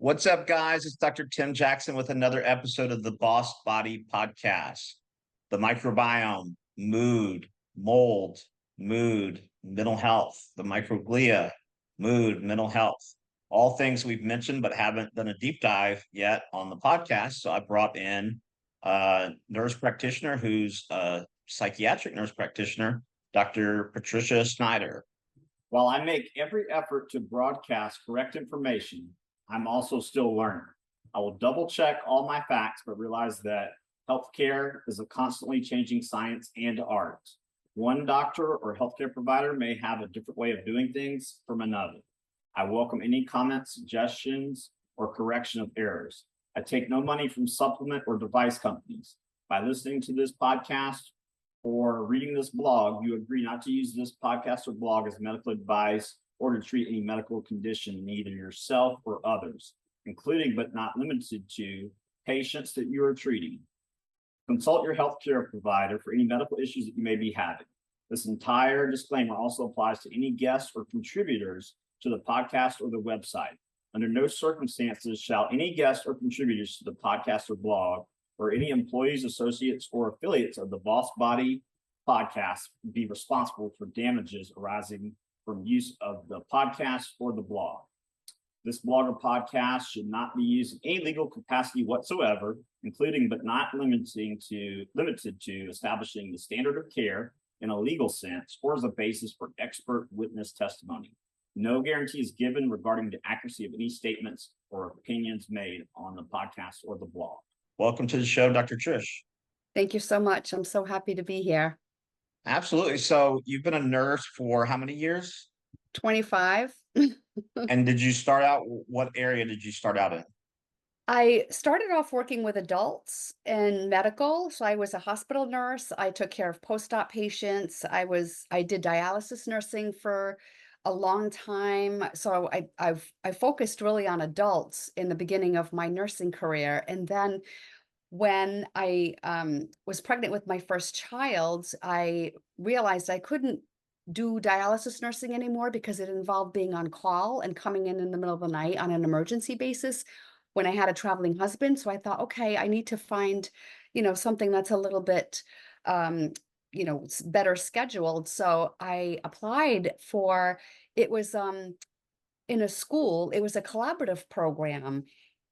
What's up, guys? It's Dr. Tim Jackson with another episode of the Boss Body Podcast. The microbiome, mood, mold, mood, mental health, the microglia, mood, mental health, all things we've mentioned but haven't done a deep dive yet on the podcast. So I brought in a nurse practitioner who's a psychiatric nurse practitioner, Dr. Patricia Schneider. While I make every effort to broadcast correct information, I'm also still learning. I will double check all my facts, but realize that healthcare is a constantly changing science and art. One doctor or healthcare provider may have a different way of doing things from another. I welcome any comments, suggestions, or correction of errors. I take no money from supplement or device companies. By listening to this podcast or reading this blog, you agree not to use this podcast or blog as medical advice or to treat any medical condition in either yourself or others, including but not limited to patients that you are treating. Consult your healthcare provider for any medical issues that you may be having. This entire disclaimer also applies to any guests or contributors to the podcast or the website. Under no circumstances shall any guests or contributors to the podcast or blog or any employees, associates, or affiliates of the Boss Body Podcast be responsible for damages arising from use of the podcast or the blog. This blog or podcast should not be used in any legal capacity whatsoever, including but not limited to establishing the standard of care in a legal sense or as a basis for expert witness testimony. No guarantee is given regarding the accuracy of any statements or opinions made on the podcast or the blog. Welcome to the show, Dr. Trish. Thank you so much. I'm so happy to be here. Absolutely. So you've been a nurse for how many years? 25. And did you start out, what area did you start out in? I started off working with adults in medical. So I was a hospital nurse. I took care of post-op patients. I did dialysis nursing for a long time. So I focused really on adults in the beginning of my nursing career. And then when I was pregnant with my first child, I realized I couldn't do dialysis nursing anymore because it involved being on call and coming in the middle of the night on an emergency basis when I had a traveling husband. So I thought, okay, I need to find, something that's a little bit, better scheduled. So I applied for, it was in a school, it was a collaborative program.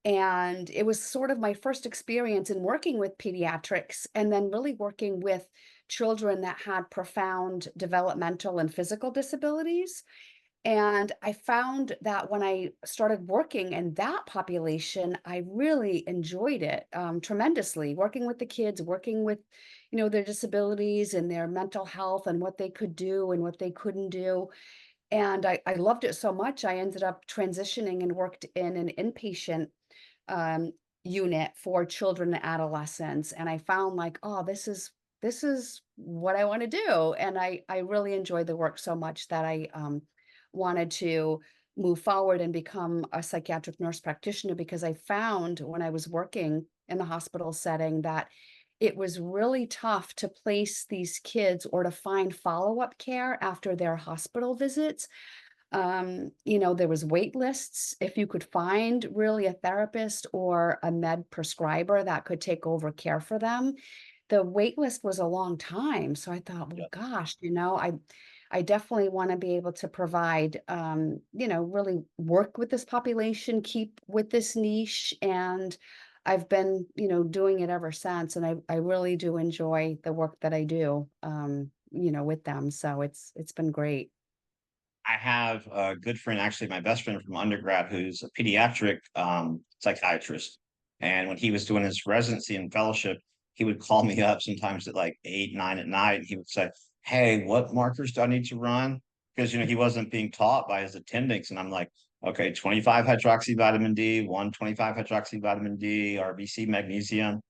And it was sort of my first experience in working with pediatrics and then really working with children that had profound developmental and physical disabilities. And I found that when I started working in that population, I really enjoyed it tremendously, working with the kids, working with, their disabilities and their mental health and what they could do and what they couldn't do. And I loved it so much, I ended up transitioning and worked in an inpatient unit for children and adolescents. And I found like, oh, this is what I want to do. And I really enjoyed the work so much that I wanted to move forward and become a psychiatric nurse practitioner, because I found when I was working in the hospital setting that it was really tough to place these kids or to find follow-up care after their hospital visits. There was wait lists. If you could find really a therapist or a med prescriber that could take over care for them, the wait list was a long time. So I thought, well, gosh, I definitely want to be able to provide, really work with this population, keep with this niche. And I've been, doing it ever since. And I really do enjoy the work that I do, with them. So it's been great. I have a good friend, actually my best friend from undergrad, who's a pediatric psychiatrist. And when he was doing his residency and fellowship, he would call me up sometimes at like 8, 9 at night. And he would say, hey, what markers do I need to run? Because, he wasn't being taught by his attendings. And I'm like, okay, 25 hydroxyvitamin D, 125 hydroxyvitamin D, RBC magnesium.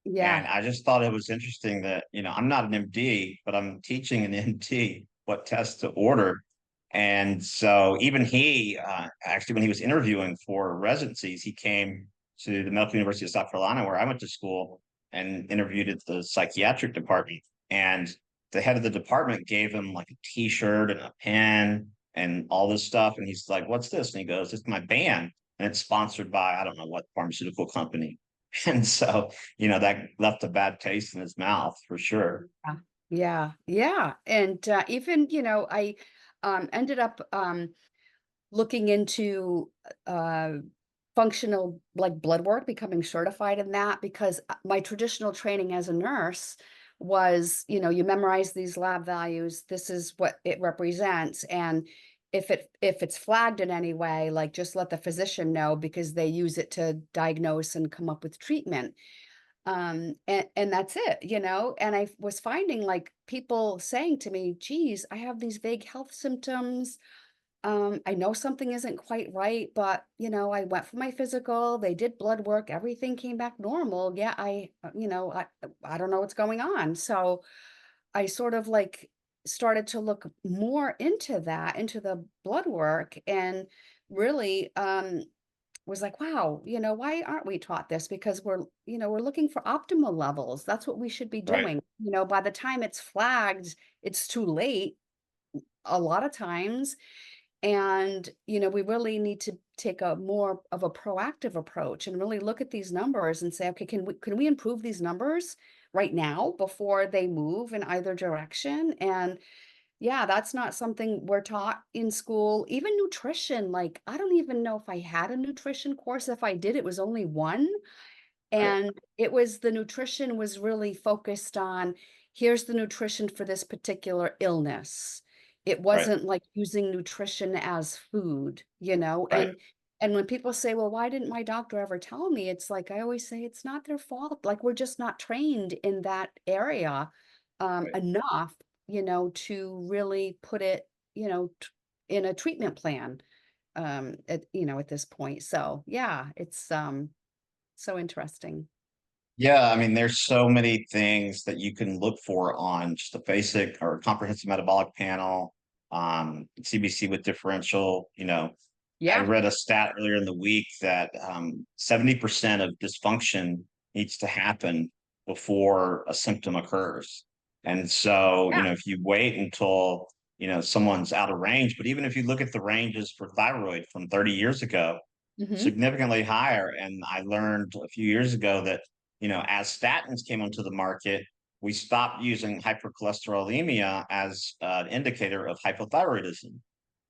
Yeah. And I just thought it was interesting that, I'm not an MD, but I'm teaching an MD what tests to order. And so even he, actually, when he was interviewing for residencies, he came to the Medical University of South Carolina, where I went to school, and interviewed at the psychiatric department. And the head of the department gave him like a T-shirt and a pen and all this stuff. And he's like, what's this? And he goes, it's my band. and it's sponsored by, I don't know what pharmaceutical company. And so, that left a bad taste in his mouth for sure. Yeah, yeah. And even, I ended up looking into functional like blood work, becoming certified in that, because my traditional training as a nurse was, you memorize these lab values, this is what it represents. And if it's flagged in any way, like just let the physician know because they use it to diagnose and come up with treatment. And that's it, and I was finding like people saying to me, geez, I have these vague health symptoms. I know something isn't quite right, but I went for my physical, they did blood work, everything came back normal. Yeah, I don't know what's going on. So I sort of like started to look more into that, into the blood work, and really was like, wow, why aren't we taught this? Because we're looking for optimal levels. That's what we should be Right. doing. By the time it's flagged, it's too late a lot of times. And, we really need to take a more of a proactive approach and really look at these numbers and say, okay, can we improve these numbers right now before they move in either direction? And yeah, that's not something we're taught in school. Even nutrition, like I don't even know if I had a nutrition course. If I did, it was only one. Right. And the nutrition was really focused on, here's the nutrition for this particular illness. It Right. wasn't like using nutrition as food, Right. and when people say, well, why didn't my doctor ever tell me? It's like I always say, it's not their fault. Like we're just not trained in that area Right. enough, to really put it, in a treatment plan at this point. So yeah, it's so interesting. Yeah, I mean, there's so many things that you can look for on just a basic or comprehensive metabolic panel, CBC with differential. I Yeah. read a stat earlier in the week that 70% of dysfunction needs to happen before a symptom occurs. And so, Yeah. if you wait until, someone's out of range, but even if you look at the ranges for thyroid from 30 years ago, Hmm. significantly higher. And I learned a few years ago that, as statins came onto the market, we stopped using hypercholesterolemia as an indicator of hypothyroidism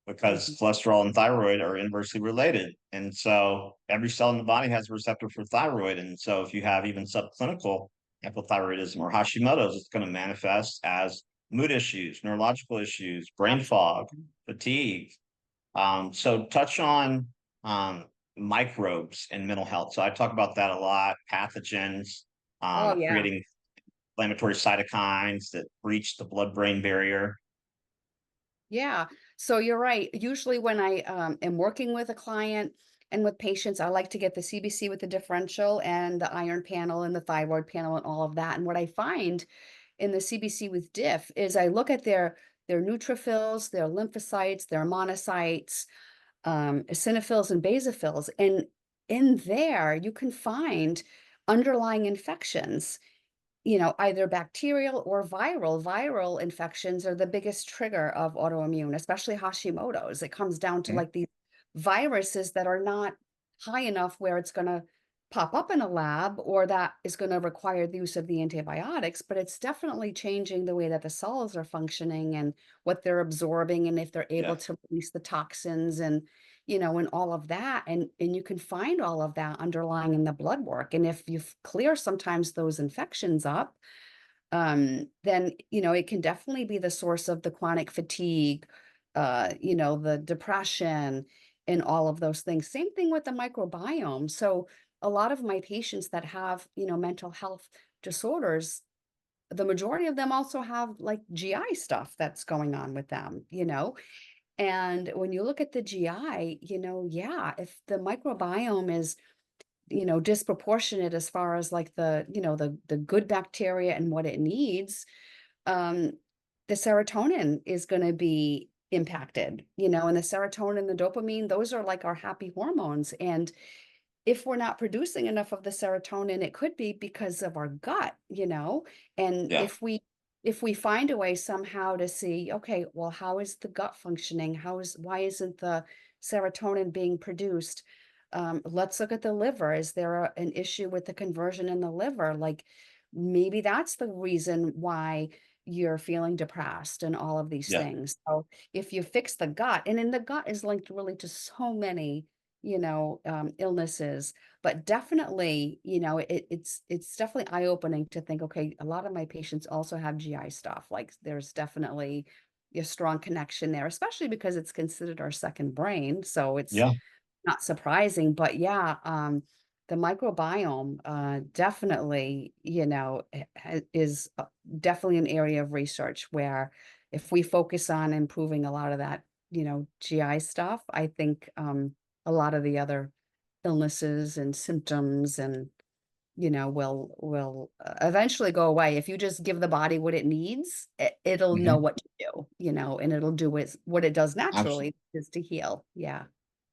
because Hmm. cholesterol and thyroid are inversely related. And so every cell in the body has a receptor for thyroid. And so if you have even subclinical hypothyroidism or Hashimoto's, it's going to manifest as mood issues, neurological issues, brain fog, fatigue. So touch on um, microbes and mental health. So I talk about that a lot. Pathogens, Oh yeah. creating inflammatory cytokines that breach the blood-brain barrier. Yeah. So you're right. Usually when I am working with a client and with patients, I like to get the CBC with the differential and the iron panel and the thyroid panel and all of that. And what I find in the CBC with diff is I look at their neutrophils, their lymphocytes, their monocytes, eosinophils and basophils. And in there, you can find underlying infections, either bacterial or viral. Viral infections are the biggest trigger of autoimmune, especially Hashimoto's. It comes down to Mhm. like these viruses that are not high enough where it's going to pop up in a lab or that is going to require the use of the antibiotics, but it's definitely changing the way that the cells are functioning and what they're absorbing and if they're able Yeah, to release the toxins and and all of that. And you can find all of that underlying in the blood work. And if you clear sometimes those infections up, then it can definitely be the source of the chronic fatigue, the depression and all of those things. Same thing with the microbiome. So a lot of my patients that have, mental health disorders, the majority of them also have like GI stuff that's going on with them. And when you look at the GI, yeah, if the microbiome is, disproportionate as far as like the good bacteria and what it needs, um, the serotonin is going to be impacted, and the serotonin, the dopamine, those are like our happy hormones. And if we're not producing enough of the serotonin, it could be because of our gut. And yeah, if we find a way somehow to see, okay, well, how is the gut functioning? Why isn't the serotonin being produced? Let's look at the liver. Is there an issue with the conversion in the liver? Like maybe that's the reason why you're feeling depressed and all of these Yeah. things. So if you fix the gut, and then the gut is linked really to so many, illnesses, but definitely, it's definitely eye-opening to think, okay, a lot of my patients also have GI stuff. Like there's definitely a strong connection there, especially because it's considered our second brain. So it's Yeah. not surprising, but yeah, the microbiome, definitely, is definitely an area of research where if we focus on improving a lot of that, GI stuff, I think, a lot of the other illnesses and symptoms and, will eventually go away. If you just give the body what it needs, it'll know Mhm. what to do, and it'll do what it does Absolutely. naturally is to heal. Yeah.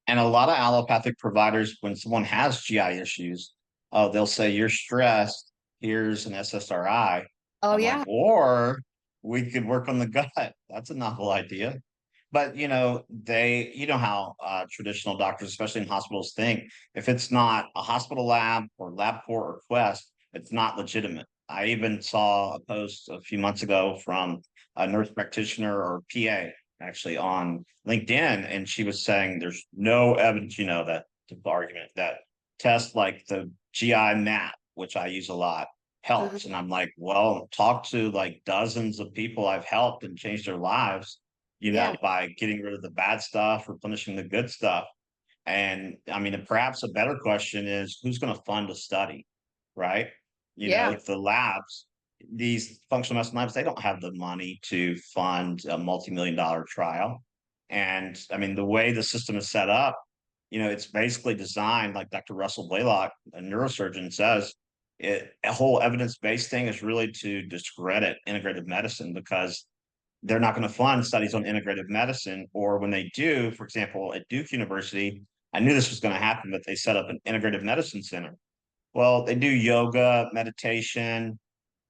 And a lot of allopathic providers, when someone has GI issues, they'll say, "You're stressed. Here's an SSRI." Oh, I'm like, yeah. or we could work on the gut. That's a novel idea. But you know how traditional doctors, especially in hospitals, think if it's not a hospital lab or LabCorp or Quest, it's not legitimate. I even saw a post a few months ago from a nurse practitioner or PA actually on LinkedIn, and she was saying there's no evidence, that the argument that tests like the GI map, which I use a lot, Uh-huh. helps. And I'm like, well, talk to like dozens of people I've helped and changed their lives, Yeah. by getting rid of the bad stuff, replenishing the good stuff. And I mean, perhaps a better question is who's going to fund a study, right? Yeah. The labs, these functional medicine labs, they don't have the money to fund a multi-million-dollar trial. And I mean, the way the system is set up, it's basically designed, like Dr. Russell Blaylock, a neurosurgeon, says, a whole evidence-based thing is really to discredit integrative medicine because they're not going to fund studies on integrative medicine. Or when they do, for example, at Duke University, I knew this was going to happen, but they set up an integrative medicine center. Well, they do yoga, meditation,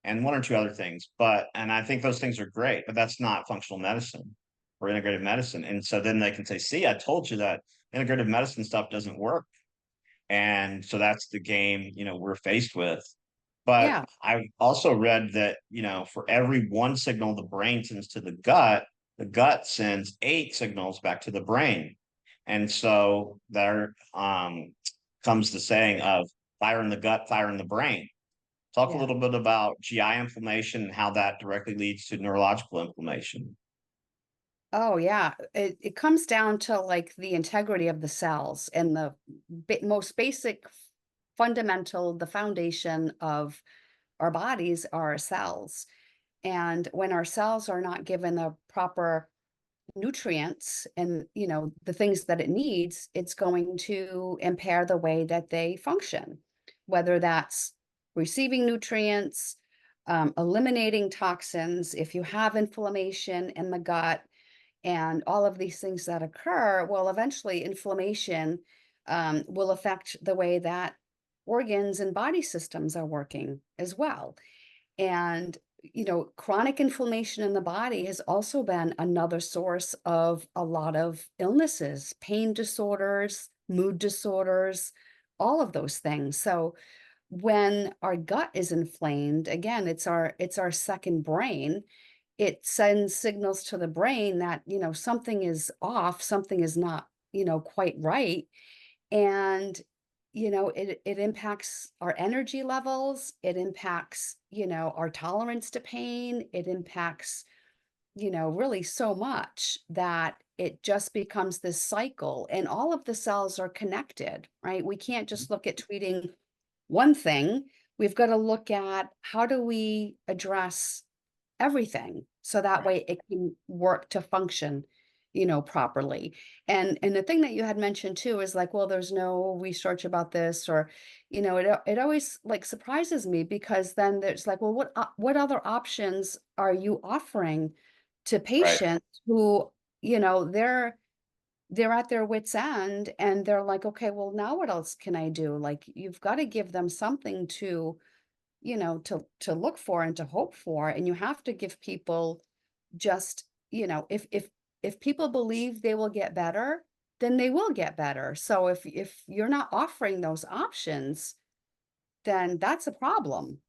and one or two other things. And I think those things are great, but that's not functional medicine or integrative medicine. And so then they can say, see, I told you that integrative medicine stuff doesn't work. And so that's the game, we're faced with. But Yeah. I've also read that, for every one signal the brain sends to the gut sends 8 signals back to the brain. And so there comes the saying of fire in the gut, fire in the brain. Talk a Yeah. little bit about GI inflammation and how that directly leads to neurological inflammation. Oh, yeah. It comes down to like the integrity of the cells and the most basic fundamental, the foundation of our bodies are our cells. And when our cells are not given the proper nutrients and, the things that it needs, it's going to impair the way that they function, whether that's receiving nutrients, eliminating toxins. If you have inflammation in the gut, and all of these things that occur, well, eventually inflammation will affect the way that organs and body systems are working as well. And, chronic inflammation in the body has also been another source of a lot of illnesses, pain disorders, mood disorders, all of those things. So when our gut is inflamed, again, it's our second brain. It sends signals to the brain that, something is off, something is not, quite right. And, it impacts our energy levels, it impacts, our tolerance to pain, it impacts, really so much that it just becomes this cycle and all of the cells are connected, right? We can't just look at treating one thing. We've got to look at how do we address everything so that way it can work to function, properly. And the thing that you had mentioned too is like, well, there's no research about this, or it always like surprises me because then there's like, well, what other options are you offering to Right. patients who, they're at their wits end and they're like, okay, well, now what else can I do? Like you've got to give them something to, to look for and to hope for. And you have to give people just, if people believe they will get better, then they will get better. So if you're not offering those options, then that's a problem,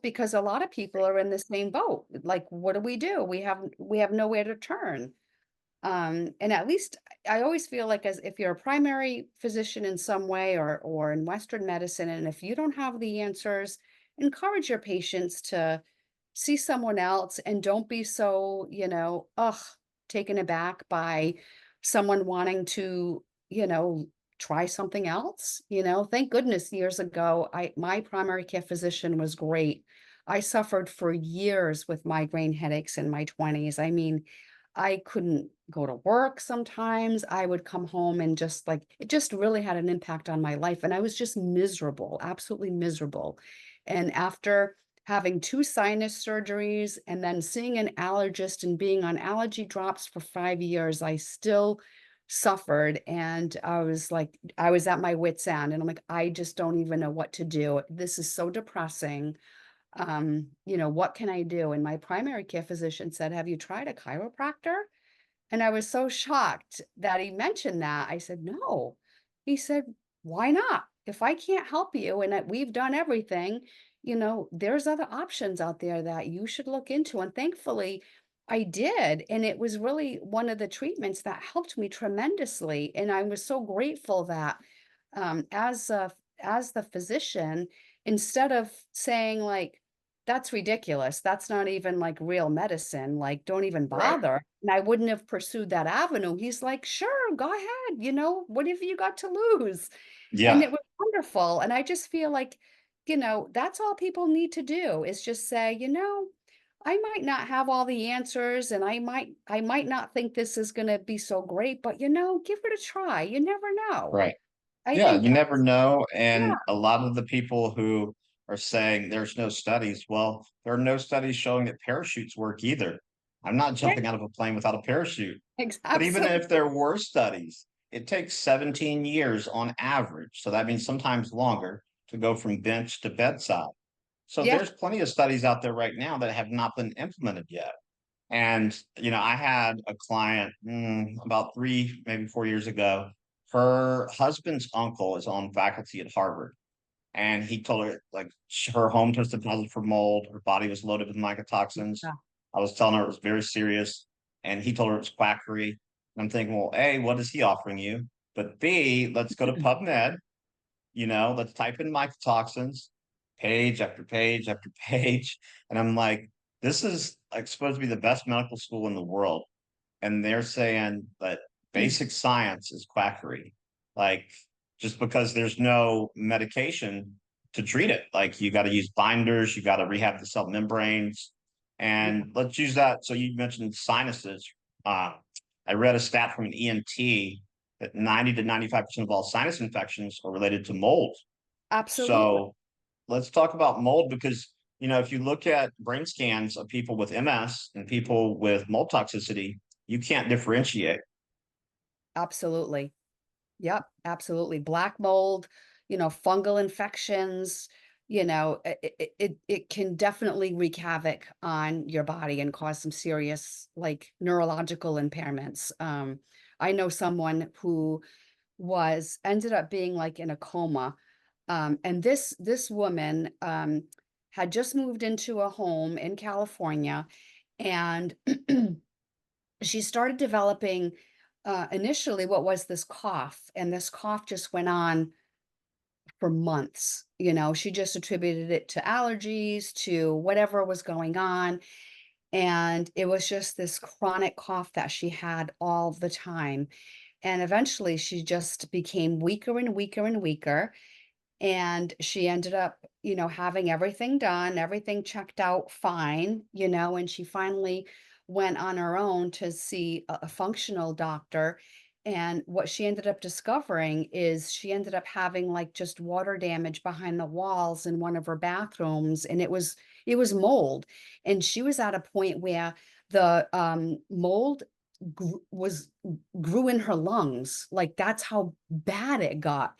because a lot of people are in the same boat. Like, what do? We have nowhere to turn. And at least I always feel like, as if you're a primary physician in some way, or in Western medicine, and if you don't have the answers, encourage your patients to see someone else, and don't be so, taken aback by someone wanting to, try something else. Thank goodness years ago, my primary care physician was great. I suffered for years with migraine headaches in my 20s. I mean, I couldn't go to work sometimes. I would come home and just, like, it just really had an impact on my life. And I was just miserable, absolutely miserable. And after having 2 sinus surgeries, and then seeing an allergist and being on allergy drops for 5 years, I still suffered. And I was at my wit's end, and I'm like, I just don't even know what to do. This is so depressing. What can I do? And my primary care physician said, have you tried a chiropractor? And I was so shocked that he mentioned that. I said, no. He said, why not? If I can't help you, and that we've done everything, there's other options out there that you should look into. And thankfully, I did. And it was really one of the treatments that helped me tremendously. And I was so grateful that, as the physician, instead of saying, like, that's ridiculous, that's not even like real medicine, like, don't even Right. bother, and I wouldn't have pursued that avenue. He's like, sure, go ahead, what have you got to lose? And Yeah. it was wonderful. And I just feel like, that's all people need to do, is just say, I might not have all the answers, and I might not think this is going to be so great, but, give it a try. You never know. Right. I Yeah, think you that, never know. yeah, And a lot of the people who are saying there's no studies, well, there are no studies showing that parachutes work either. I'm not yeah, jumping out of a plane without a parachute. But even absolutely. if there were studies, it takes 17 years on average. So that means sometimes longer to go from bench to bedside. So Yeah, there's plenty of studies out there right now that have not been implemented yet. And, I had a client about 3, maybe 4 years ago. Her husband's uncle is on faculty at Harvard. And he told her, like, her home tested positive for mold. Her body was loaded with mycotoxins. yeah, I was telling her it was very serious. And he told her it was quackery. And I'm thinking, well, A, what is he offering you? But B, let's go to PubMed. Let's type in mycotoxins, page after page after page. And I'm like, this is like supposed to be the best medical school in the world. And they're saying that basic science is quackery. Like, just because there's no medication to treat it. Like, you got to use binders, you got to rehab the cell membranes. yeah, And let's use that. So you mentioned sinuses. Uh, I read a stat from an ENT that 90 to 95% of all sinus infections are related to mold. absolutely. So let's talk about mold, because if you look at brain scans of people with MS and people with mold toxicity, you can't differentiate. Absolutely. Yep, absolutely. Black mold, fungal infections, it can definitely wreak havoc on your body and cause some serious, like, neurological impairments. I know someone who ended up being, like, in a coma. And this woman, had just moved into a home in California, and she started developing, initially, what was this cough, and this cough just went on for months. She just attributed it to allergies, to whatever was going on. And it was just this chronic cough that she had all the time. And eventually she just became weaker and weaker and weaker. And she ended up, having everything done, everything checked out fine, and she finally went on her own to see a functional doctor. And what she ended up discovering is she ended up having, like, just water damage behind the walls in one of her bathrooms. And it was mold. And she was at a point where the mold grew in her lungs. Like, that's how bad it got.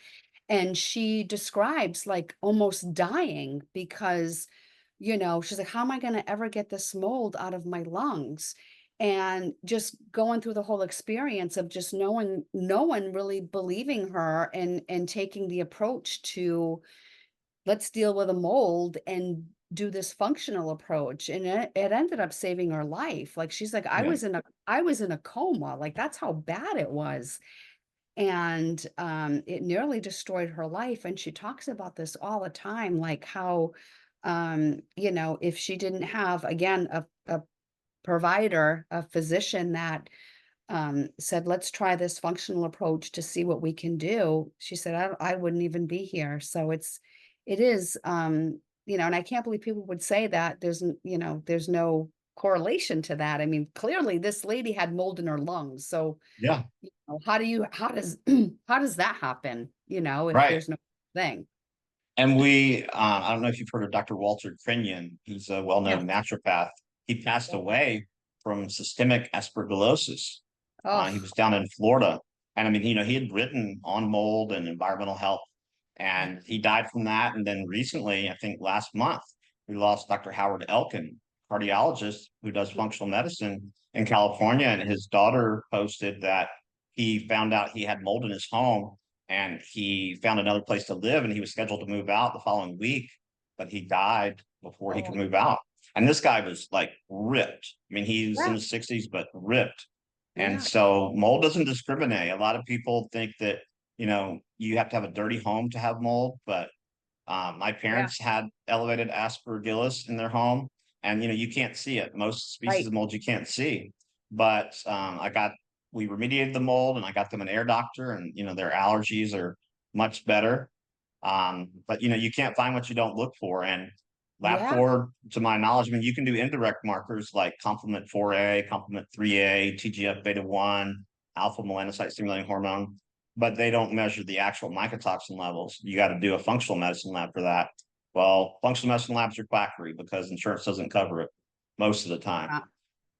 And she describes, like, almost dying because, she's like, how am I going to ever get this mold out of my lungs? and just going through the whole experience of just knowing no one really believing her and taking the approach to let's deal with a mold and do this functional approach, and it ended up saving her life. Like, she's like, Yeah. I was in a coma, like that's how bad it was. And it nearly destroyed her life, and she talks about this all the time, like how if she didn't have, again, a provider, a physician that said, let's try this functional approach to see what we can do. She said, I wouldn't even be here. So it is, and I can't believe people would say that there's no correlation to that. I mean, clearly this lady had mold in her lungs. So, Yeah. how does, how does that happen? If Right. there's no thing. And I don't know if you've heard of Dr. Walter Crinnion. He's a Yeah. well-known naturopath. He passed away from systemic aspergillosis. He Oh, was down in Florida. And I mean, he had written on mold and environmental health, and he died from that. And then recently, I think last month, we lost Dr. Howard Elkin, cardiologist who does functional medicine in California. And his daughter posted that he found out he had mold in his home, and he found another place to live, and he was scheduled to move out the following week, but he died before he could oh, move out. And this guy was like ripped. I mean, he was in yeah, his 60s, but ripped. And yeah, so mold doesn't discriminate. A lot of people think that, you have to have a dirty home to have mold, but my yeah, parents had elevated aspergillus in their home, and you can't see it. Most species right. of mold you can't see. But we remediated the mold, and I got them an air doctor, and their allergies are much better. But you can't find what you don't look for. And Yeah, LabCorp, to my knowledge, I mean, you can do indirect markers like complement 4A, complement 3A, TGF beta 1, alpha melanocyte stimulating hormone, but they don't measure the actual mycotoxin levels. You got to do a functional medicine lab for that. Well, functional medicine labs are quackery because insurance doesn't cover it most of the time. uh,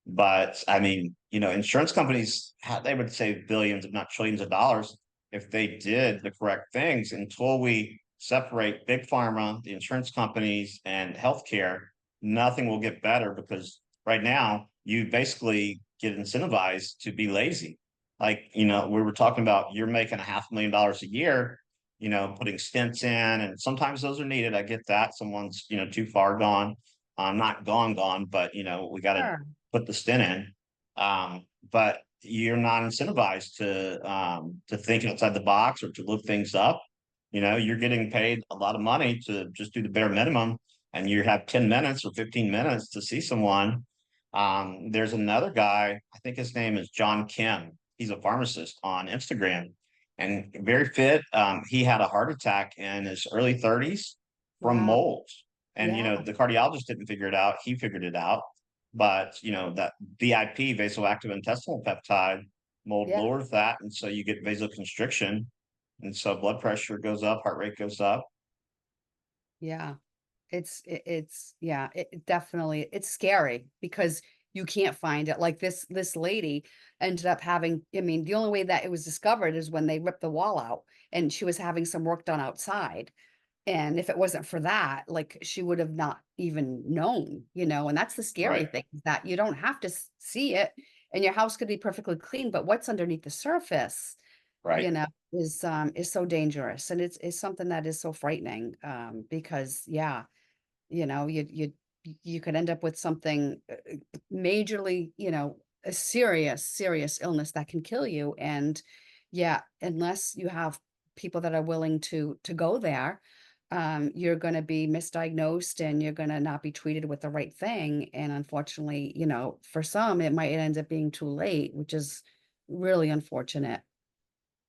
But I mean, insurance companies, they would save billions, if not trillions of dollars if they did the correct things. Until we separate big pharma, the insurance companies, and healthcare, nothing will get better, because right now you basically get incentivized to be lazy. Like, we were talking about, you're making $500,000 a year, putting stents in, and sometimes those are needed. I get that. Someone's, too far gone. Not gone, but we got to sure. put the stint in. But you're not incentivized to think outside the box or to look things up. You're getting paid a lot of money to just do the bare minimum, and you have 10 minutes or 15 minutes to see someone. There's another guy, I think his name is John Kim. He's a pharmacist on Instagram and very fit. He had a heart attack in his early 30s from Wow. mold. And Yeah, the cardiologist didn't figure it out. He figured it out. But that VIP, vasoactive intestinal peptide, mold yeah, lowers that, and so you get vasoconstriction, and so blood pressure goes up, heart rate goes up. yeah. It definitely, it's scary because you can't find it. Like this lady ended up having, I mean, the only way that it was discovered is when they ripped the wall out and she was having some work done outside. And if it wasn't for that, like she would have not even known, and that's the scary Right, thing, is that you don't have to see it, and your house could be perfectly clean, but what's underneath the surface, right. you know, is so dangerous. And it's something that is so frightening. Because yeah, you could end up with something majorly, a serious illness that can kill you. And yeah, unless you have people that are willing to go there, you're going to be misdiagnosed and you're going to not be treated with the right thing. And unfortunately, for some, it might end up being too late, which is really unfortunate.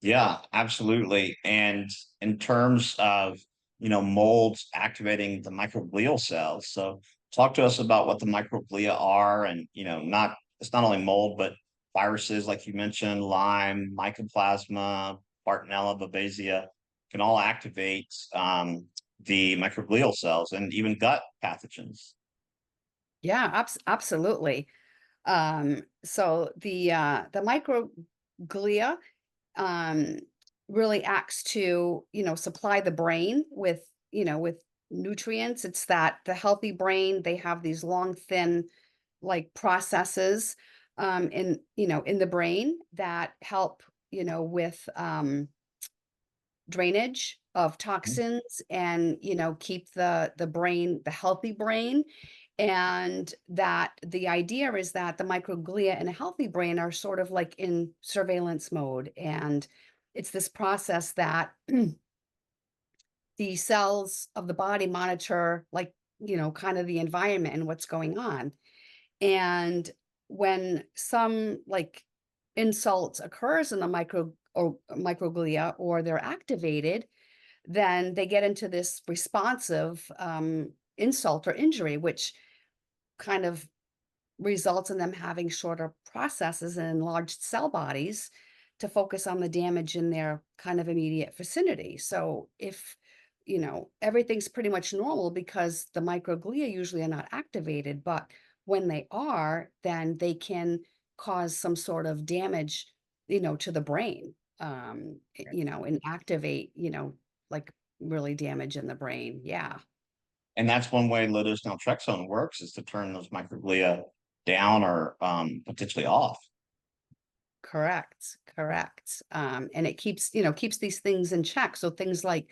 Yeah, absolutely. And in terms of, molds activating the microglial cells. So talk to us about what the microglia are, and, it's not only mold, but viruses, like you mentioned, Lyme, Mycoplasma, Bartonella, Babesia, can all activate the microglial cells, and even gut pathogens. Yeah, absolutely. So the microglia um, really acts to, supply the brain with nutrients. It's that the healthy brain, they have these long, thin, like processes. in the brain that help, with drainage of toxins and, keep the brain, the healthy brain. And that the idea is that the microglia in a healthy brain are sort of like in surveillance mode. And it's this process that the cells of the body monitor, like, kind of the environment and what's going on. And when some like insult occurs in the microglia, or they're activated, then they get into this responsive insult or injury, which kind of results in them having shorter processes and enlarged cell bodies to focus on the damage in their kind of immediate vicinity. So if, everything's pretty much normal because the microglia usually are not activated, but when they are, then they can cause some sort of damage, to the brain, and activate, like really damage in the brain. Yeah. And that's one way low-dose naltrexone works, is to turn those microglia down or potentially off. Correct. Correct. And it keeps these things in check. So things like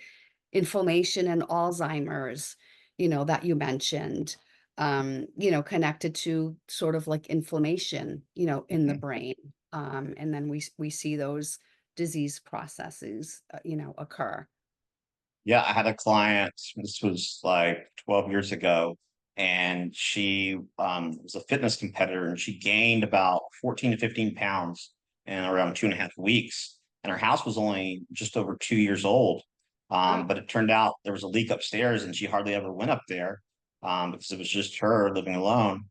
inflammation and Alzheimer's, that you mentioned, connected to sort of like inflammation, in the brain. And then we see those disease processes, occur. Yeah, I had a client, this was like 12 years ago, and she was a fitness competitor, and she gained about 14 to 15 pounds in around 2.5 weeks. And her house was only just over 2 years old. Wow. But it turned out there was a leak upstairs, and she hardly ever went up there because it was just her living alone.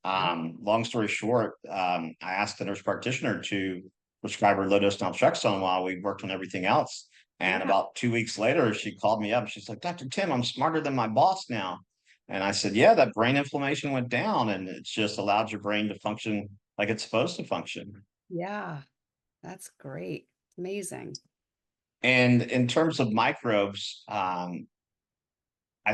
Yeah. Long story short, I asked the nurse practitioner to prescribe her low-dose naltrexone while we worked on everything else. And Yeah. about 2 weeks later, she called me up. She's like, Dr. Tim, I'm smarter than my boss now. And I said, yeah, that brain inflammation went down, and it's just allowed your brain to function like it's supposed to function. Yeah. That's great. Amazing. And in terms of microbes, I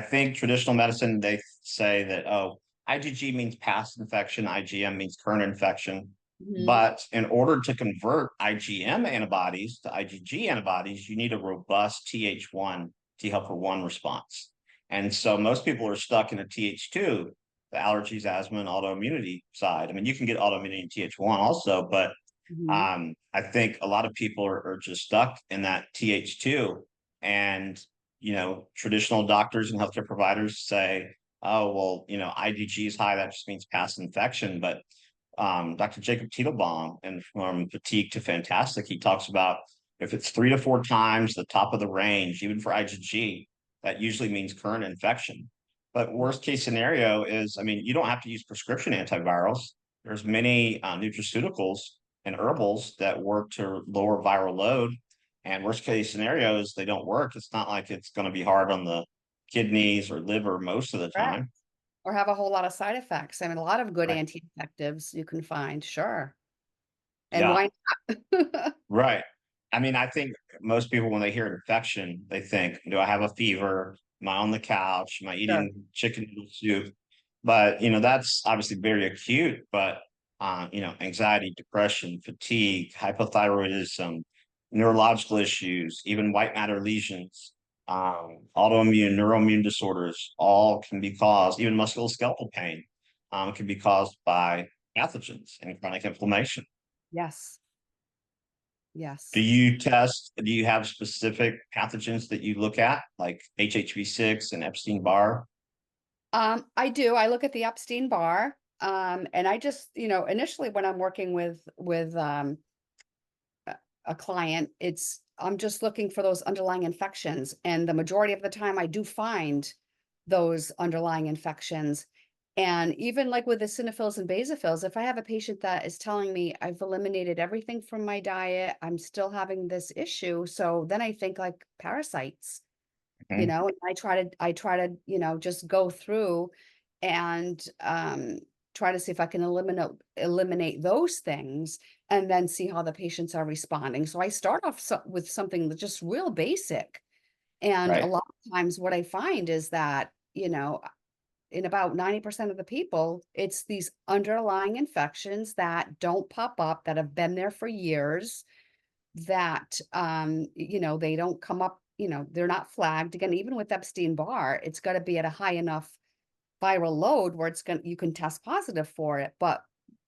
think traditional medicine, they say that, oh, IgG means past infection, IgM means current infection. Mhm. But in order to convert IgM antibodies to IgG antibodies, you need a robust Th1 T helper 1 response. And so most people are stuck in a Th2, the allergies, asthma, and autoimmunity side. I mean, you can get autoimmunity in Th1 also, but Mhm. I think a lot of people are just stuck in that Th2. And, traditional doctors and healthcare providers say, oh, well, IgG is high, that just means past infection. But Dr. Jacob Teitelbaum, and from Fatigue to Fantastic, he talks about if it's 3 to 4 times the top of the range, even for IgG, that usually means current infection. But worst case scenario is, I mean, you don't have to use prescription antivirals. There's many nutraceuticals and herbals that work to lower viral load. And worst case scenario is they don't work. It's not like it's going to be hard on the kidneys or liver most of the Correct. time. Or have a whole lot of side effects. I mean, a lot of good Right. anti-infectives you can find, sure. And Yeah. why not? Right. I mean, I think most people, when they hear infection, they think, do I have a fever? Am I on the couch? Am I Sure. eating chicken noodle soup? But, that's obviously very acute, but, anxiety, depression, fatigue, hypothyroidism, neurological issues, even white matter lesions, autoimmune, neuroimmune disorders, all can be caused, even musculoskeletal pain, can be caused by pathogens and chronic inflammation. Yes. Do Yes. you test, do you have specific pathogens that you look at, like HHV6 and Epstein-Barr? I do. I look at the Epstein-Barr, and I just, initially when I'm working with a client, I'm just looking for those underlying infections, and the majority of the time I do find those underlying infections. And even like with the eosinophils and basophils, if I have a patient that is telling me I've eliminated everything from my diet, I'm still having this issue. So then I think like parasites, Mhm. and I try to, just go through and try to see if I can eliminate those things, and then see how the patients are responding. So I start off with something that's just real basic. And a Right. lot of times what I find is that, in about 90% of the people, it's these underlying infections that don't pop up, that have been there for years, that, they don't come up, they're not flagged. Again, even with Epstein-Barr, it's got to be at a high enough viral load where you can test positive for it. But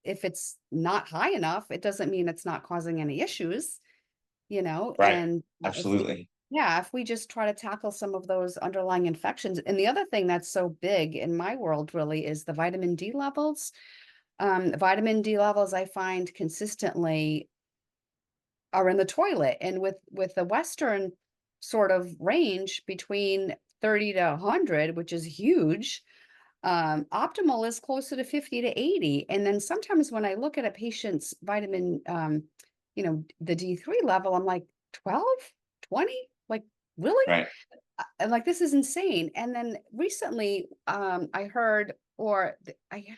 if it's not high enough, it doesn't mean it's not causing any issues, Right. and Absolutely. if we just try to tackle some of those underlying infections. And the other thing that's so big in my world really is the vitamin D levels. Vitamin D levels I find consistently are in the toilet. And with the Western sort of range between 30 to 100, which is huge, optimal is closer to 50 to 80. And then sometimes when I look at a patient's vitamin, the D3 level, I'm like 12, 20, like really? Right. And like, this is insane. And then recently, I heard, I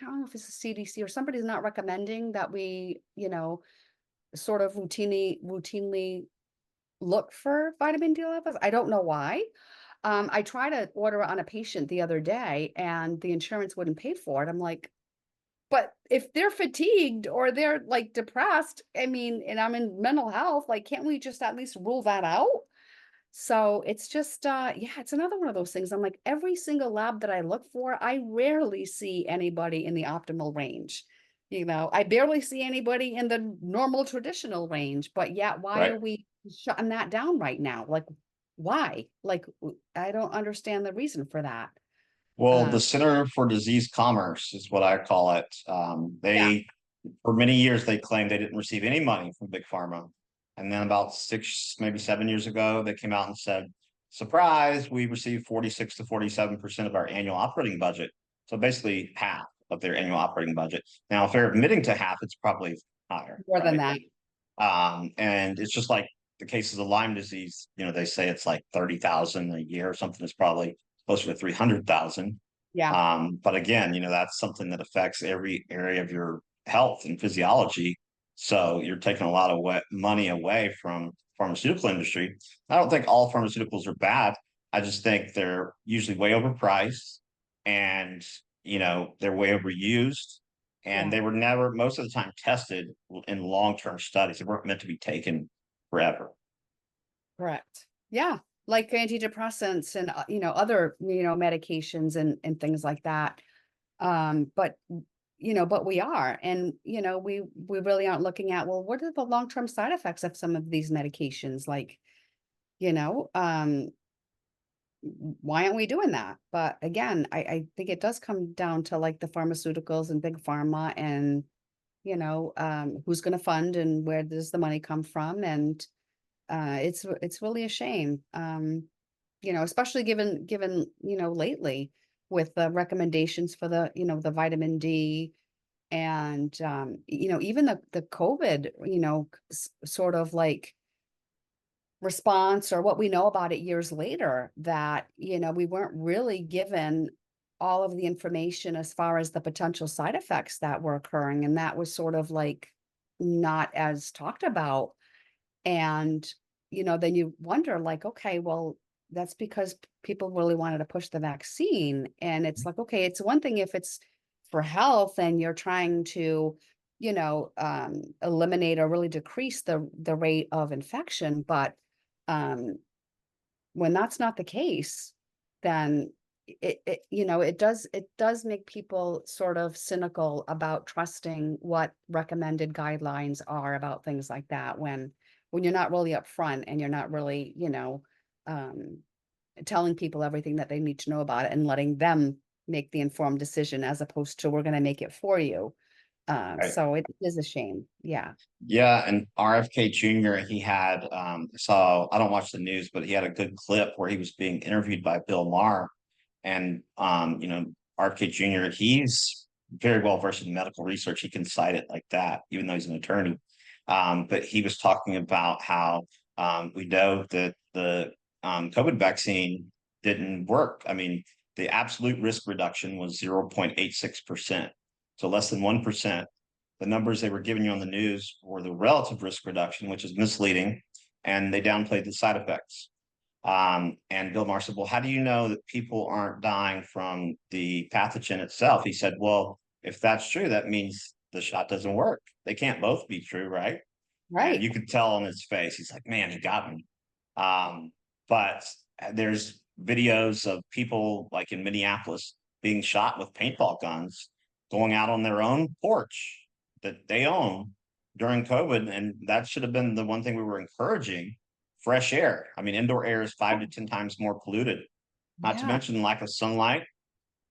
don't know if it's a CDC or somebody's not recommending that we, sort of routinely look for vitamin D levels. I don't know why. I tried to order it on a patient the other day and the insurance wouldn't pay for it. I'm like, but if they're fatigued or they're like depressed, I mean, and I'm in mental health, like, can't we just at least rule that out? So it's just, it's another one of those things. I'm like, every single lab that I look for, I rarely see anybody in the optimal range. I barely see anybody in the normal traditional range, but yet why Right. are we shutting that down right now? Like, why? Like, I don't understand the reason for that. Well, the Um, Center for Disease Commerce is what I call it. yeah, For many years, they claimed they didn't receive any money from Big Pharma. And then about 6, maybe 7 years ago, they came out and said, surprise, we receive 46 to 47% of our annual operating budget. So basically half of their annual operating budget. Now, if they're admitting to half, it's probably higher, more than right? that. And it's just like the cases of Lyme disease, they say it's like 30,000 a year or something. It's probably closer to 300,000. Yeah, But again, that's something that affects every area of your health and physiology. So you're taking a lot of money away from pharmaceutical industry. I don't think all pharmaceuticals are bad. I just think they're usually way overpriced and, they're way overused and yeah, they were never, most of the time, tested in long-term studies. They weren't meant to be taken forever. correct. Yeah, like antidepressants and, other, medications and things like that. But we are, and we really aren't looking at, well, what are the long-term side effects of some of these medications? Like, you know, um, why aren't we doing that? But again, I think it does come down to like the pharmaceuticals and big pharma and, who's going to fund and where does the money come from? And it's really a shame. Especially given, lately with the recommendations for the vitamin D and, even the COVID, sort of like response or what we know about it years later that, we weren't really given all of the information as far as the potential side effects that were occurring. And that was sort of like not as talked about. And, then you wonder like, okay, well, that's because people really wanted to push the vaccine. And it's like, okay, it's one thing if it's for health and you're trying to, eliminate or really decrease the rate of infection. But when that's not the case, then it does make people sort of cynical about trusting what recommended guidelines are about things like that when you're not really upfront and you're not really, um, telling people everything that they need to know about it and letting them make the informed decision as opposed to we're going to make it for you. So it is a shame. Yeah. Yeah, and RFK Jr. He had I don't watch the news, but he had a good clip where he was being interviewed by Bill Maher, and RFK Jr. He's very well versed in medical research. He can cite it like that, even though he's an attorney. But he was talking about how we know that the COVID vaccine didn't work. I mean, the absolute risk reduction was 0.86%, so less than 1%. The numbers they were giving you on the news were the relative risk reduction, which is misleading, and they downplayed the side effects. And Bill Maher said, well, how do you know that people aren't dying from the pathogen itself? He said, well, if that's true, that means the shot doesn't work. They can't both be true, right? And Right. you could tell on his face, he's like, man, he got me. But there's videos of people like in Minneapolis being shot with paintball guns, going out on their own porch that they own during COVID. And that should have been the one thing we were encouraging: fresh air. I mean, indoor air is 5 to 10 times more polluted, not to Yeah. mention lack of sunlight.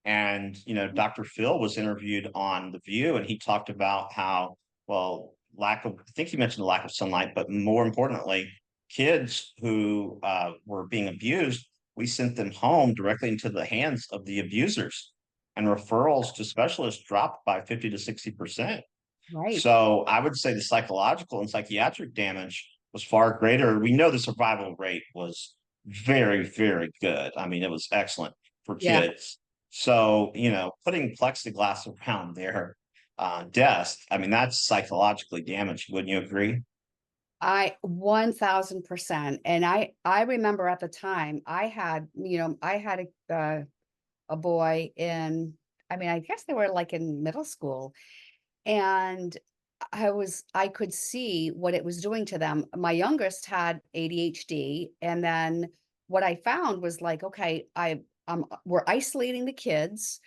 And, Dr. Phil was interviewed on The View, and he talked about how, well, I think he mentioned the lack of sunlight, but more importantly, kids who were being abused, we sent them home directly into the hands of the abusers, and referrals to specialists dropped by 50 to 60%. Right. So I would say the psychological and psychiatric damage was far greater. We know the survival rate was very, very good. I mean, it was excellent for Yeah. kids. So, putting plexiglass around their desk, I mean, that's psychologically damaged. Wouldn't you agree? I 1000%. And I remember at the time I had a boy in, I mean, I guess they were like in middle school, and I could see what it was doing to them. My youngest had ADHD, and then what I found was like, okay, we're isolating the kids.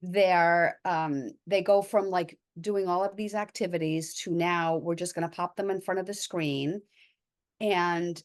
They go from like doing all of these activities to now we're just going to pop them in front of the screen. And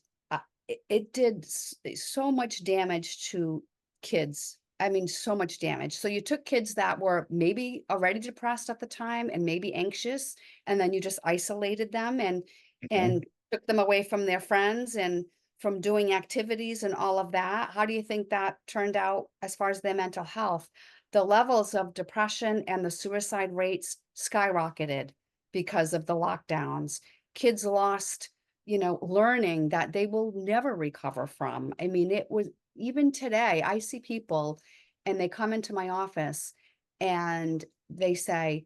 it did so much damage to kids. I mean, so much damage. So you took kids that were maybe already depressed at the time and maybe anxious, and then you just isolated them Mhm. and took them away from their friends and from doing activities and all of that. How do you think that turned out as far as their mental health? The levels of depression and the suicide rates skyrocketed because of the lockdowns. Kids lost, learning that they will never recover from. I mean, it was, even today, I see people and they come into my office and they say,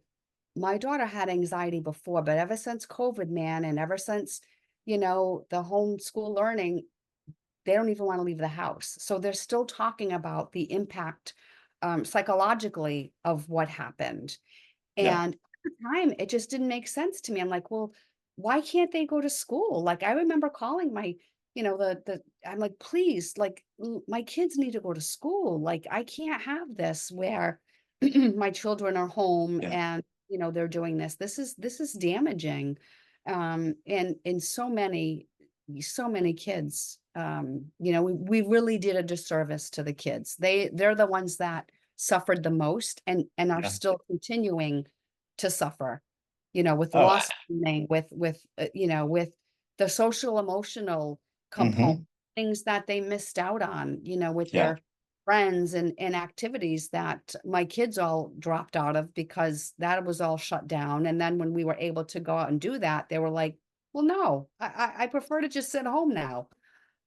my daughter had anxiety before, but ever since COVID, man, and ever since, the homeschool learning, they don't even want to leave the house. So they're still talking about the impact psychologically of what happened. Yeah. And at the time, it just didn't make sense to me. I'm like, well, why can't they go to school? Like, I remember calling my, I'm like, please, like, my kids need to go to school. Like, I can't have this where my children are home Yeah. and, they're doing this. This is damaging. And in so many kids, we really did a disservice to the kids. They're the ones that suffered the most and are Yeah. still continuing to suffer, with Oh, loss of meaning, with the social emotional component, mhm. things that they missed out on, with Yeah. their friends and activities that my kids all dropped out of because that was all shut down. And then when we were able to go out and do that, they were like, well, no, I prefer to just sit home now.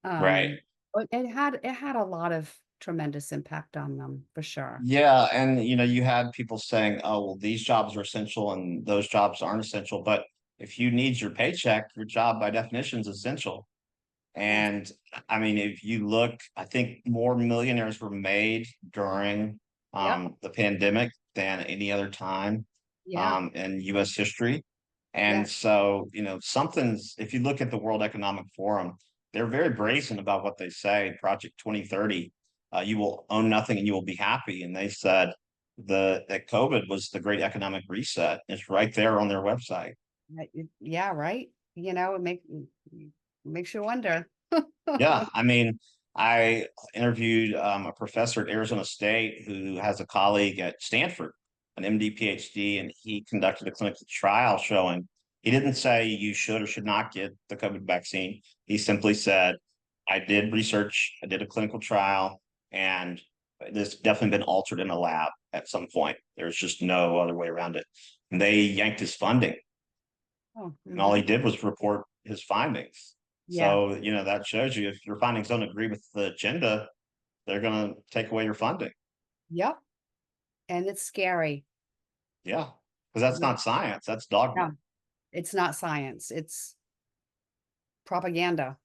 Right. But it had a lot of tremendous impact on them for sure. Yeah, and you had people saying, "Oh, well, these jobs are essential and those jobs aren't essential." But if you need your paycheck, your job by definition is essential. Yeah. And I mean, if you look, I think more millionaires were made during Yep. the pandemic than any other time Yeah. in U.S. history. And Yeah. so, something's, if you look at the World Economic Forum, they're very brazen about what they say. Project 2030, you will own nothing and you will be happy. And they said that COVID was the great economic reset. It's right there on their website. Yeah, right. It makes you wonder. Yeah, I mean, I interviewed a professor at Arizona State who has a colleague at Stanford, an MD, PhD, and he conducted a clinical trial showing he didn't say you should or should not get the COVID vaccine. He simply said, I did research, I did a clinical trial, and this definitely been altered in a lab at some point. There's just no other way around it. And they yanked his funding, Oh, and all he mhm. did was report his findings. Yeah. So, that shows you if your findings don't agree with the agenda, they're going to take away your funding. Yep. And it's scary. Yeah. Because that's Yeah. not science, that's dogma. Yeah. It's not science. It's propaganda.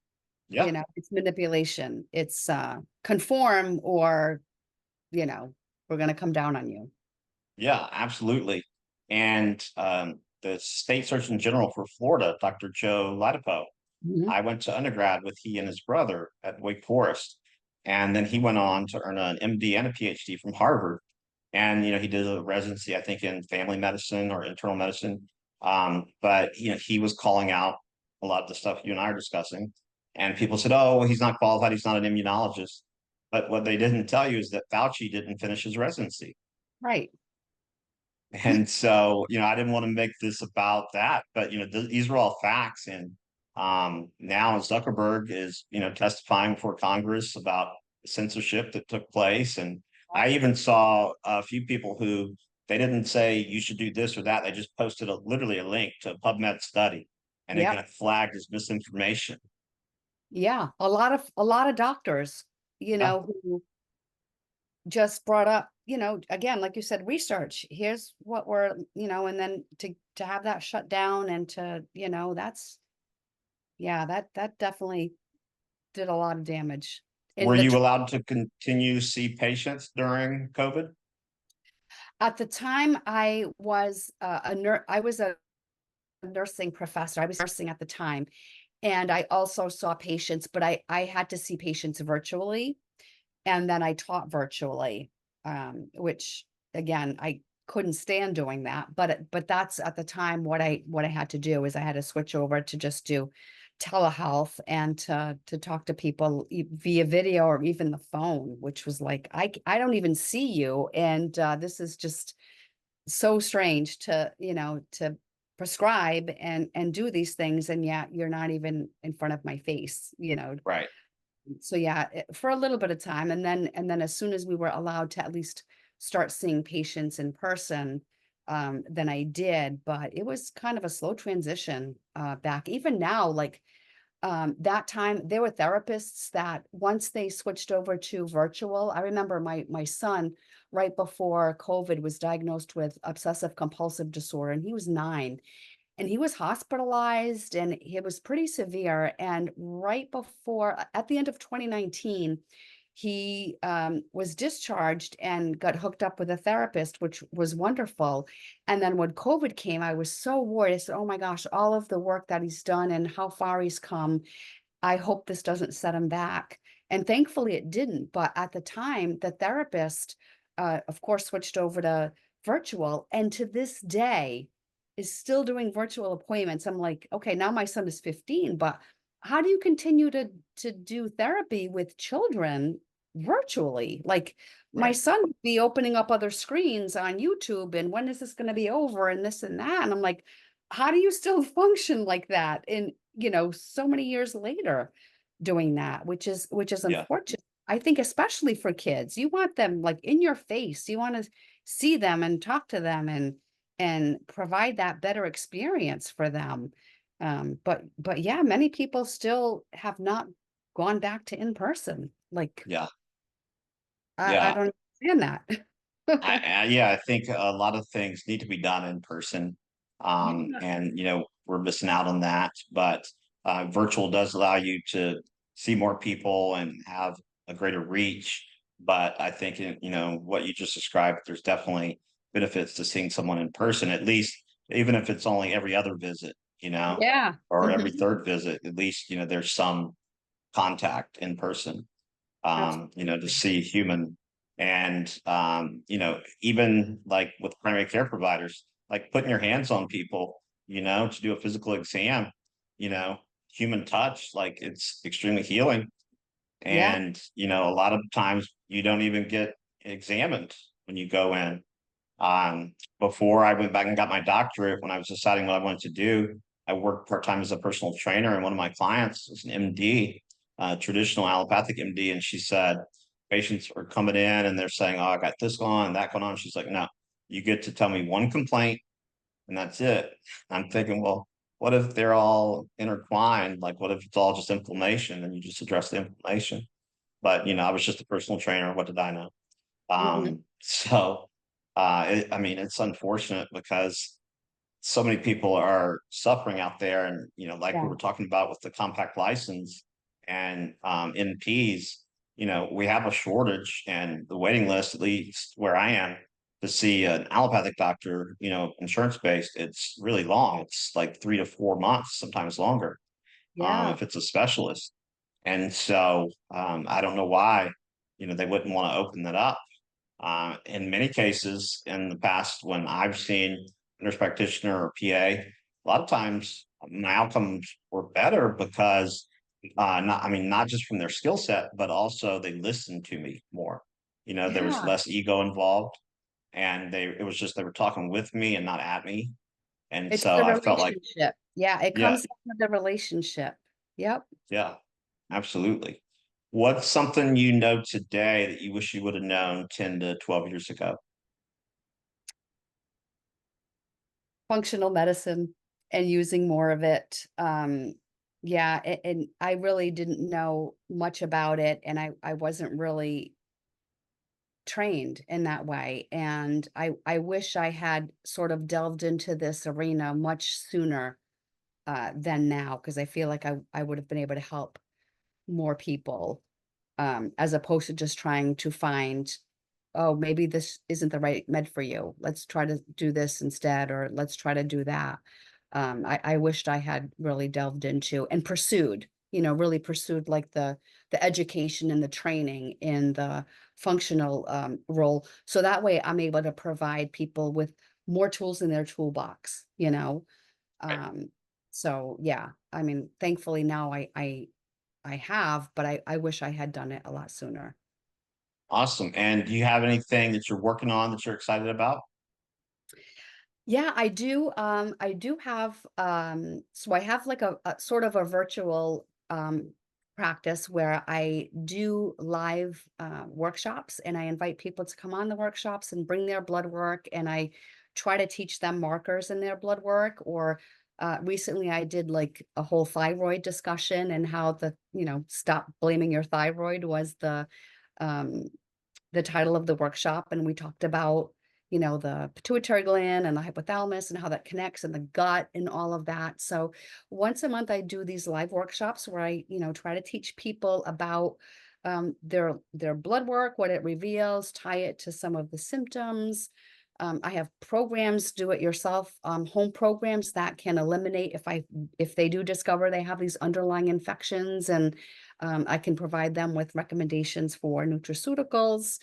Yeah. It's manipulation. It's conform or, we're going to come down on you. Yeah, absolutely. And the state surgeon general for Florida, Dr. Joe Ladipo, Mhm. I went to undergrad with he and his brother at Wake Forest. And then he went on to earn an MD and a PhD from Harvard. And, he did a residency, I think, in family medicine or internal medicine. But, he was calling out a lot of the stuff you and I are discussing. And people said, oh, well, he's not qualified. He's not an immunologist. But what they didn't tell you is that Fauci didn't finish his residency. Right. And so, I didn't want to make this about that, but these are all facts. And now Zuckerberg is, testifying before Congress about the censorship that took place. And I even saw a few people who they didn't say you should do this or that. They just posted literally a link to a PubMed study, and it Yep. got flagged as misinformation. Yeah. A lot of doctors, Yeah. who just brought up, again, like you said, research. Here's what we're, and then to have that shut down and to, that definitely did a lot of damage. Were you allowed to continue to see patients during COVID? At the time, I was a nurse. I was a nursing professor. I was nursing at the time, and I also saw patients, but I had to see patients virtually, and then I taught virtually, which again I couldn't stand doing that. But that's at the time what I had to do is I had to switch over to just do telehealth and to talk to people via video or even the phone, which was like I don't even see you, and this is just so strange to to prescribe and do these things, and yet you're not even in front of my face. Right. So yeah, for a little bit of time, and then as soon as we were allowed to at least start seeing patients in person, then I did. But it was kind of a slow transition back. Even now, like that time, there were therapists that once they switched over to virtual. I remember my son right before COVID was diagnosed with obsessive compulsive disorder, and he was 9, and he was hospitalized, and it was pretty severe. And right before, at the end of 2019, he was discharged and got hooked up with a therapist, which was wonderful. And then when COVID came, I was so worried. I said, oh my gosh, all of the work that he's done and how far he's come, I hope this doesn't set him back. And thankfully it didn't. But at the time, the therapist, of course, switched over to virtual. And to this day, is still doing virtual appointments. I'm like, okay, now my son is 15, but how do you continue to do therapy with children virtually? Like my Right. son would be opening up other screens on YouTube, and when is this going to be over and this and that? And I'm like, how do you still function like that? And so many years later doing that, which is Yeah. unfortunate. I think especially for kids, you want them like in your face. You want to see them and talk to them and provide that better experience for them. But yeah, many people still have not gone back to in person. Like Yeah. I Yeah. don't understand that. Yeah, I think a lot of things need to be done in person. Yeah. And we're missing out on that. But virtual does allow you to see more people and have a greater reach. But I think what you just described, there's definitely benefits to seeing someone in person, at least, even if it's only every other visit, Yeah. or every Mhm. third visit, at least, there's some contact in person, to Absolutely. see human. And even like with primary care providers, like putting your hands on people, to do a physical exam, you know, human touch, like it's extremely healing. Yeah. And a lot of times you don't even get examined when you go in. Before I went back and got my doctorate, when I was deciding what I wanted to do, I worked part-time as a personal trainer, and one of my clients was an MD, traditional allopathic MD, and she said patients are coming in and they're saying, oh, I got this going on, that going on. She's like, no, you get to tell me one complaint and that's it. I'm thinking, well, what if they're all intertwined? Like, what if it's all just inflammation and you just address the inflammation? But I was just a personal trainer. What did I know? Mhm. So I mean, it's unfortunate because so many people are suffering out there, and like we Yeah. were talking about with the compact license, And NPs, we have a shortage, and the waiting list, at least where I am, to see an allopathic doctor, insurance based, it's really long. It's like 3 to 4 months, sometimes longer, Yeah, if it's a specialist. And so I don't know why, they wouldn't want to open that up. In many cases in the past, when I've seen nurse practitioner or PA, a lot of times my outcomes were better because not just from their skill set, but also they listened to me more. There was yeah. less ego involved, and it was just they were talking with me and not at me. And It's so the I felt like, relationship. Yeah, it yeah, comes down to the relationship. Yep. yeah, absolutely. What's something today that you wish you would have known 10 to 12 years ago? Functional medicine and using more of it. Yeah, and I really didn't know much about it, and I wasn't really trained in that way. And I wish I had sort of delved into this arena much sooner than now, because I feel like I would have been able to help more people, as opposed to just trying to find, oh, maybe this isn't the right med for you. Let's try to do this instead, or let's try to do that. I wished I had really delved into and pursued, really pursued like the education and the training in the functional role. So that way I'm able to provide people with more tools in their toolbox. Um, so yeah, I mean, thankfully now I have, but I wish I had done it a lot sooner. Awesome. And do you have anything that you're working on that you're excited about? Yeah, I do. I do have, so I have like a sort of a virtual practice where I do live workshops, and I invite people to come on the workshops and bring their blood work, and I try to teach them markers in their blood work. Or recently I did like a whole thyroid discussion, and how stop blaming your thyroid was um, the title of the workshop. And we talked about, the pituitary gland and the hypothalamus and how that connects, and the gut and all of that. So once a month I do these live workshops where I, try to teach people about their blood work, what it reveals, tie it to some of the symptoms. I have programs, do it yourself, home programs that can eliminate if they do discover they have these underlying infections, and I can provide them with recommendations for nutraceuticals.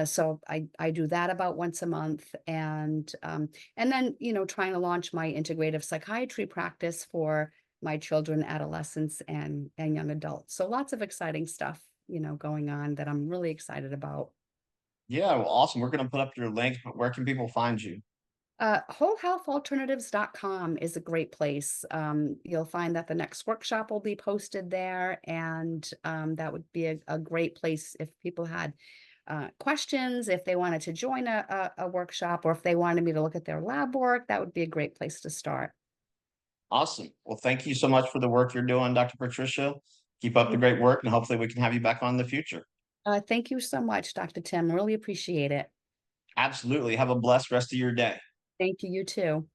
So I do that about once a month, and then trying to launch my integrative psychiatry practice for my children, adolescents, and young adults. So lots of exciting stuff going on that I'm really excited about. Yeah, well, awesome. We're going to put up your link, but where can people find you? Wholehealthalternatives.com is a great place. You'll find that the next workshop will be posted there, and that would be a great place if people had questions, if they wanted to join a workshop, or if they wanted me to look at their lab work. That would be a great place to start. Awesome. Well, thank you so much for the work you're doing, Dr. Patricia. Keep up the great work, and hopefully we can have you back on in the future. Thank you so much, Dr. Tim. Really appreciate it. Absolutely. Have a blessed rest of your day. Thank you. You too.